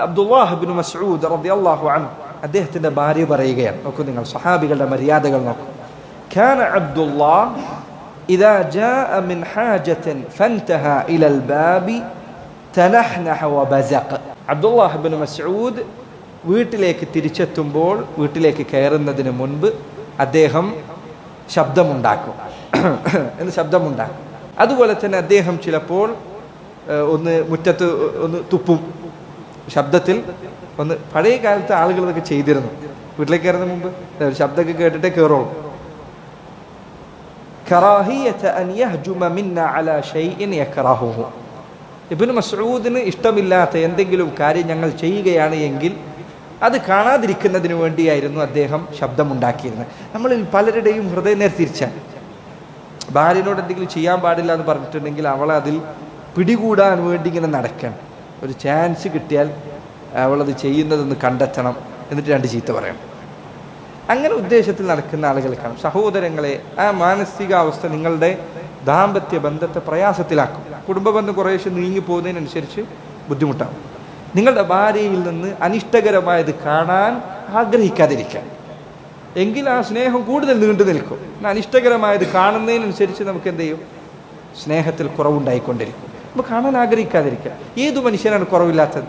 അബ്ദുല്ലാഹ് ഇബ്നു മസ്ഊദ് റളിയല്ലാഹു അൻഹു അദ്ദേഹത്തിന്റെ ഭാര്യ പറയുകയാണ്, നോക്കൂ നിങ്ങൾ സ്വഹാബികളുടെ മര്യാദകൾ നോക്കൂ. കാന അബ്ദുല്ലാഹ് ഇദാ ജാഅ മിൻ ഹാജത്തിൻ ഫൻതഹ ഇലൽ ബാബി തനഹ്നഹ വബസഖ. അബ്ദുല്ലാഹ് ഇബ്നു മസ്ഊദ് വീട്ടിലേക്ക് തിരിച്ചെത്തുമ്പോൾ, വീട്ടിലേക്ക് കയറുന്നതിന് മുൻപ് അദ്ദേഹം ശബ്ദമുണ്ടാക്കും. ശബ്ദമുണ്ടാക്കും. അതുപോലെ തന്നെ അദ്ദേഹം ചിലപ്പോൾ ഒന്ന് മുറ്റത്ത് ഒന്ന് തുപ്പും, ശബ്ദത്തിൽ ഒന്ന്. പഴയ കാലത്ത് ആളുകൾ ഇതൊക്കെ ചെയ്തിരുന്നു. വീട്ടിലേക്ക് കയറുന്ന മുമ്പ് ശബ്ദമൊക്കെ കേട്ടിട്ടേ കയറുള്ളൂ. ഇബ്നു മസ്ഊദിന് ഇഷ്ടമില്ലാത്ത എന്തെങ്കിലും കാര്യം ഞങ്ങൾ ചെയ്യുകയാണ് എങ്കിൽ അത് കാണാതിരിക്കുന്നതിന് വേണ്ടിയായിരുന്നു അദ്ദേഹം ശബ്ദമുണ്ടാക്കിയിരുന്നത്. നമ്മളിൽ പലരുടെയും ഹൃദയം നേരെ തിരിച്ചാണ്. ഭാര്യനോട് എന്തെങ്കിലും ചെയ്യാൻ പാടില്ല എന്ന് പറഞ്ഞിട്ടുണ്ടെങ്കിൽ അവളെ അതിൽ പിടികൂടാൻ വേണ്ടി ഇങ്ങനെ നടക്കണം. ഒരു ചാൻസ് കിട്ടിയാൽ അവളത് ചെയ്യുന്നതെന്ന് കണ്ടെത്തണം, എന്നിട്ട് രണ്ട് ചീത്ത പറയണം. അങ്ങനെ ഉദ്ദേശത്തിൽ നടക്കുന്ന ആളുകളെ കാണും. സഹോദരങ്ങളെ, ആ മാനസികാവസ്ഥ നിങ്ങളുടെ ദാമ്പത്യ ബന്ധത്തെ പ്രയാസത്തിലാക്കും. കുടുംബ ബന്ധം കുറേശ്ശെ നീങ്ങി പോകുന്നതിനനുസരിച്ച് ബുദ്ധിമുട്ടാവും. നിങ്ങളുടെ ഭാര്യയിൽ നിന്ന് അനിഷ്ടകരമായത് കാണാൻ ആഗ്രഹിക്കാതിരിക്കാൻ, എങ്കിൽ ആ സ്നേഹം കൂടുതൽ നീണ്ടു നിൽക്കും. അനിഷ്ടകരമായത് കാണുന്നതിനനുസരിച്ച് നമുക്ക് എന്ത് ചെയ്യും? സ്നേഹത്തിൽ കുറവുണ്ടായിക്കൊണ്ടിരിക്കും. നമുക്ക് കാണാൻ ആഗ്രഹിക്കാതിരിക്കുക. ഏതു മനുഷ്യനാണ് കുറവില്ലാത്തത്?